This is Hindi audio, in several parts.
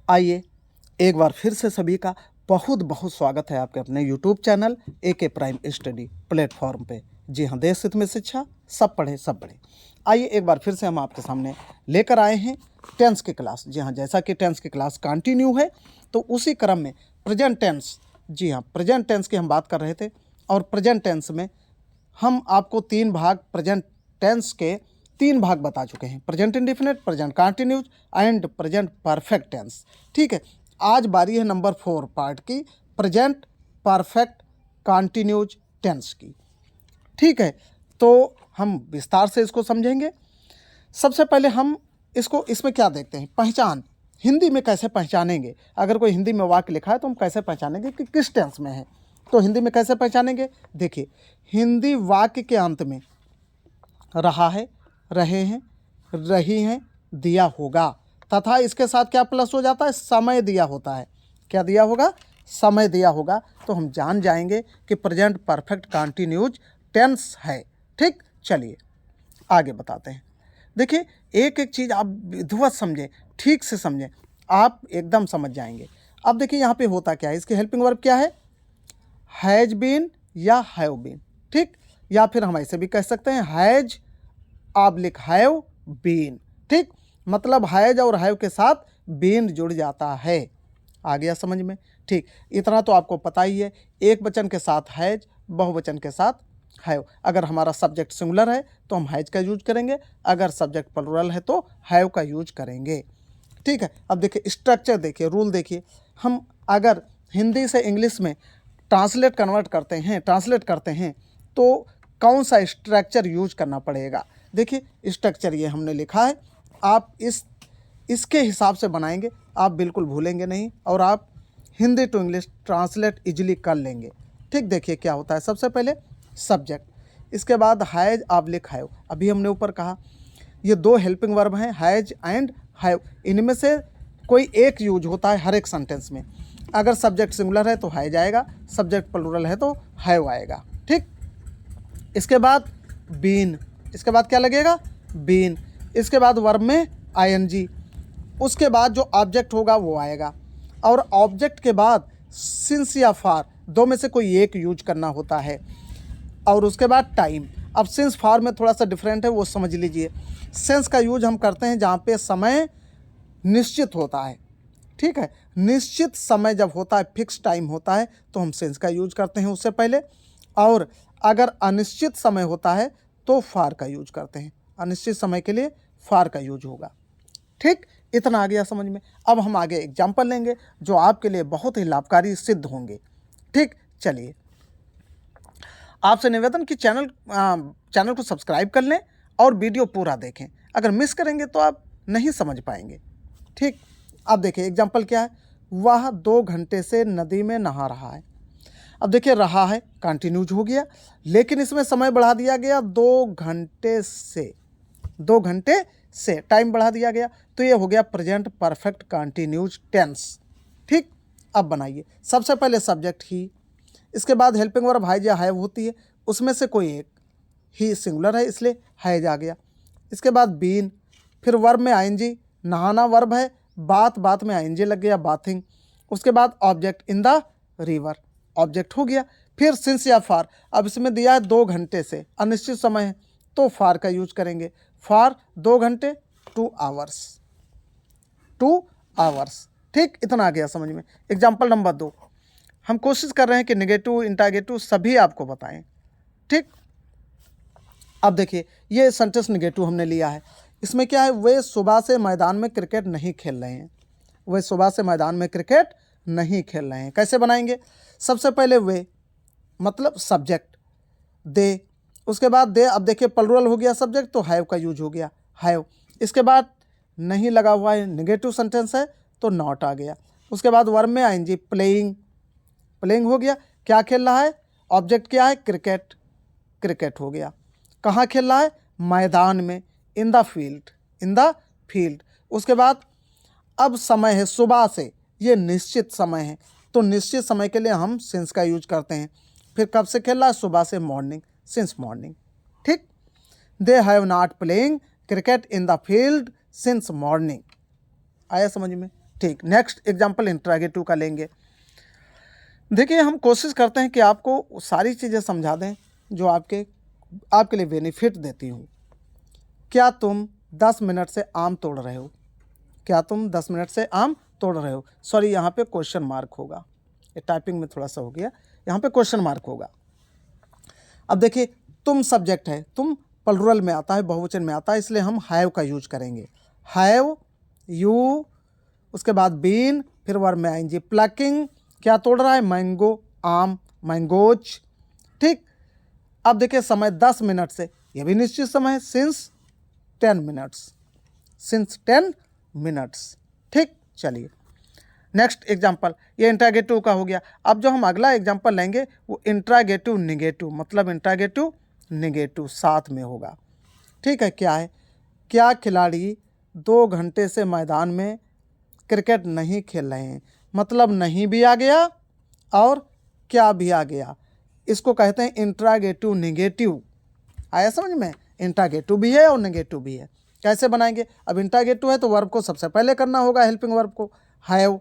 आइए एक बार फिर से सभी का बहुत बहुत स्वागत है आपके अपने YouTube channel AK prime study platform पे। जी हाँ, देश हित में शिक्षा, सब पढ़े सब बढ़े। आइए एक बार फिर से हम आपके सामने लेकर आए हैं टेंस की क्लास। जी हाँ, जैसा कि टेंस की क्लास कंटिन्यू है तो उसी क्रम में प्रेजेंट टेंस, जी हाँ प्रेजेंट टेंस की हम बात कर रहे थे। और प्रेजेंट टेंस में हम आपको प्रेजेंट टेंस के तीन भाग बता चुके हैं, present indefinite, present continuous and present perfect tense. ठीक है, आज बारी है नंबर 4 पार्ट की, प्रेजेंट परफेक्ट कंटिन्यूज टेंस की। ठीक है, तो हम विस्तार से इसको समझेंगे। सबसे पहले हम इसमें क्या देखते हैं, पहचान। हिंदी में कैसे पहचानेंगे, अगर कोई हिंदी में वाक्य लिखा है तो हम कैसे पहचानेंगे कि किस टेंस में है। तो हिंदी में कैसे पहचानेंगे, देखिए हिंदी वाक्य के अंत में रहा है, रहे हैं, रही हैं, दिया होगा तथा इसके साथ क्या प्लस हो जाता है, समय दिया होता है। क्या दिया होगा, समय दिया होगा। तो हम जान जाएंगे कि प्रेजेंट परफेक्ट कंटिन्यूज टेंस है। ठीक, चलिए आगे बताते हैं। देखिए एक एक चीज़ आप विधिवत समझें, ठीक से समझें, आप एकदम समझ जाएंगे। अब देखिए यहाँ पे होता क्या है, इसके हेल्पिंग वर्ब क्या है, हैज बीन या हैव बीन। ठीक, या फिर हम ऐसे भी कह सकते हैं हैज ऑब्लिक हैव बीन। ठीक, मतलब हैज और हैव के साथ बीन जुड़ जाता है। आ गया समझ में। ठीक, इतना तो आपको पता ही है, एक वचन के साथ हैज, बहुवचन के साथ हैव। अगर हमारा सब्जेक्ट सिंगुलर है तो हम हैज का यूज करेंगे, अगर सब्जेक्ट प्लुरल है तो हैव का यूज करेंगे। ठीक है, अब देखिए स्ट्रक्चर देखिए, रूल देखिए। हम अगर हिंदी से इंग्लिश में ट्रांसलेट करते हैं तो कौन सा स्ट्रक्चर यूज करना पड़ेगा। देखिए स्ट्रक्चर ये हमने लिखा है, आप इसके हिसाब से बनाएंगे, आप बिल्कुल भूलेंगे नहीं और आप Hindi to English translate easily कर लेंगे। ठीक, देखिए क्या होता है, सबसे पहले सब्जेक्ट, इसके बाद हैज ऑब्लिक हैव। अभी हमने ऊपर कहा ये दो हेल्पिंग वर्ब हैं, हैज एंड हैव। इनमें से कोई एक यूज होता है हर एक सेंटेंस में। अगर सब्जेक्ट सिंगुलर है तो हैज आएगा, सब्जेक्ट प्लुरल है तो हैव आएगा। ठीक, इसके बाद बीन, इसके बाद क्या लगेगा, बीन। इसके बाद वर्ब में आईएनजी, उसके बाद जो ऑब्जेक्ट होगा वो आएगा। और ऑब्जेक्ट के बाद सिंस या फॉर, दो में से कोई एक यूज करना होता है। और उसके बाद टाइम। अब सिंस फॉर में थोड़ा सा डिफरेंट है, वो समझ लीजिए। सिंस का यूज हम करते हैं जहाँ पे समय निश्चित होता है। ठीक है, निश्चित समय जब होता है, फिक्स टाइम होता है, तो हम सिंस का यूज करते हैं उससे पहले। और अगर अनिश्चित समय होता है तो फार का यूज करते हैं, अनिश्चित समय के लिए फार का यूज होगा। ठीक, इतना आ गया समझ में। अब हम आगे एग्जाम्पल लेंगे जो आपके लिए बहुत ही लाभकारी सिद्ध होंगे। ठीक, चलिए आपसे निवेदन कि चैनल को सब्सक्राइब कर लें और वीडियो पूरा देखें, अगर मिस करेंगे तो आप नहीं समझ पाएंगे। ठीक, अब देखिए एग्जाम्पल क्या है, वह 2 घंटे से नदी में नहा रहा है। अब देखिए रहा है कंटिन्यूज हो गया, लेकिन इसमें समय बढ़ा दिया गया 2 घंटे से, 2 घंटे से टाइम बढ़ा दिया गया, तो ये हो गया प्रेजेंट परफेक्ट कंटिन्यूज टेंस। ठीक, अब बनाइए, सबसे पहले सब्जेक्ट ही, इसके बाद हेल्पिंग वर्ब हैज या हैव होती है, उसमें से कोई एक, ही सिंगुलर है इसलिए हैज आ गया। इसके बाद बीन, फिर वर्ब में आईएनजी, नहाना वर्ब है, बात में आईएनजी लग गया, बाथिंग। उसके बाद object in the river, object हो गया। फिर सिंस या फार, अब इसमें दिया है 2 घंटे से, अनिश्चित समय है तो फार का यूज करेंगे। फार 2 घंटे, 2 आवर्स, 2 आवर्स। ठीक, इतना आ गया समझ में। एग्जाम्पल नंबर 2, हम कोशिश कर रहे हैं कि नेगेटिव इंटागेटिव सभी आपको बताएं। ठीक, अब देखिए ये सेंटेंस नेगेटिव हमने लिया है, इसमें क्या है, वे सुबह से मैदान में क्रिकेट नहीं खेल रहे हैं, वे सुबह से मैदान में क्रिकेट नहीं खेल रहे हैं। कैसे बनाएंगे, सबसे पहले वे मतलब सब्जेक्ट दे, उसके बाद दे, अब देखिए प्लुरल हो गया सब्जेक्ट तो हैव का यूज हो गया, हैव। इसके बाद नहीं लगा हुआ है, नेगेटिव सेंटेंस है तो नॉट आ गया। उसके बाद वर्ब में आएंगे, प्लेइंग, प्लेइंग हो गया, क्या खेल रहा है, ऑब्जेक्ट क्या है, क्रिकेट, क्रिकेट हो गया। कहाँ खेल रहा है, मैदान में, इन the field, in the field. उसके बाद अब समय है सुबह से, ये निश्चित समय है तो निश्चित समय के लिए हम सिंस का यूज करते हैं। फिर कब से खेल रहा है, सुबह से, मॉर्निंग, सिंस मॉर्निंग। ठीक, they have not playing cricket in the field since morning. आया समझ में। ठीक, नेक्स्ट एग्जाम्पल इंट्रागेटिव का लेंगे। देखिए हम कोशिश करते हैं कि आपको सारी चीज़ें समझा दें जो आपके लिए बेनिफिट देती हूँ। क्या तुम 10 मिनट से आम तोड़ रहे हो? क्या तुम 10 मिनट से आम तोड़ रहे हो? सॉरी, यहाँ पे क्वेश्चन मार्क होगा, ये टाइपिंग में थोड़ा सा हो गया, यहाँ पे क्वेश्चन मार्क होगा। अब देखिए तुम सब्जेक्ट है, तुम प्लुरल में आता है, बहुवचन में आता है, इसलिए हम हैव का यूज करेंगे। हैव यू, उसके बाद बीन, फिर वर्ब में आएंगे। प्लकिंग, क्या तोड़ रहा है? मैंगो, आम, मैंगोज। ठीक, अब देखिए समय 10 मिनट से, यह भी निश्चित समय है, सिंस 10 मिनट्स, सिंस 10 मिनट्स। ठीक, चलिए नेक्स्ट एग्जाम्पल, ये इंट्रागेटिव का हो गया। अब जो हम अगला एग्जाम्पल लेंगे वो इंट्रागेटिव निगेटिव, मतलब इंट्रागेटिव निगेटिव साथ में होगा। ठीक है, क्या है? क्या खिलाड़ी 2 घंटे से मैदान में क्रिकेट नहीं खेल रहे हैं? मतलब नहीं भी आ गया और क्या भी आ गया, इसको कहते हैं इंट्रागेटिव निगेटिव। आया समझ में? इंट्रागेटिव भी है और निगेटिव भी है। कैसे बनाएंगे? अब इंट्रागेटिव है तो वर्ब को सबसे पहले करना होगा, हेल्पिंग वर्ब को, हैव,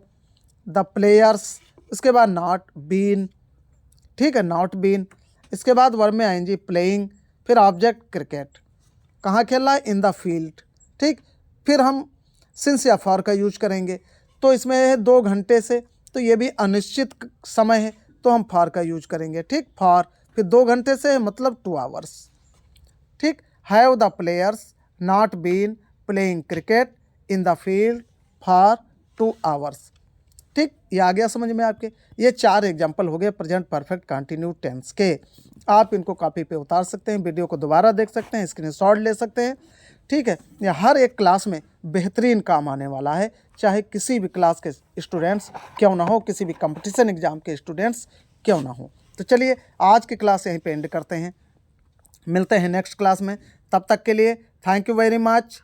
द प्लेयर्स, उसके बाद नॉट बीन। ठीक है, नॉट बीन, इसके बाद वर्ब में आएंगे प्लेइंग, फिर ऑब्जेक्ट क्रिकेट, कहाँ खेल रहा है? इन द फील्ड। ठीक, फिर हम सिंस या फॉर का यूज करेंगे, तो इसमें है 2 घंटे से, तो ये भी अनिश्चित समय है, तो हम फॉर का यूज करेंगे। ठीक, फॉर, फिर 2 घंटे से है मतलब 2 आवर्स। ठीक, have the players not been playing cricket in the field for 2 hours. ठीक, ये आ गया समझ में आपके? ये 4 एग्जाम्पल हो गए प्रेजेंट परफेक्ट कंटिन्यू टेंस के। आप इनको कॉपी पे उतार सकते हैं, वीडियो को दोबारा देख सकते हैं, स्क्रीनशॉट ले सकते हैं। ठीक है, ये हर एक क्लास में बेहतरीन काम आने वाला है, चाहे किसी भी क्लास के स्टूडेंट्स क्यों ना हो, किसी भी कंपटीशन एग्जाम के स्टूडेंट्स क्यों ना हो। तो चलिए आज की क्लास यहीं पे एंड करते हैं, मिलते हैं नेक्स्ट क्लास में। तब तक के लिए थैंक यू वेरी मच।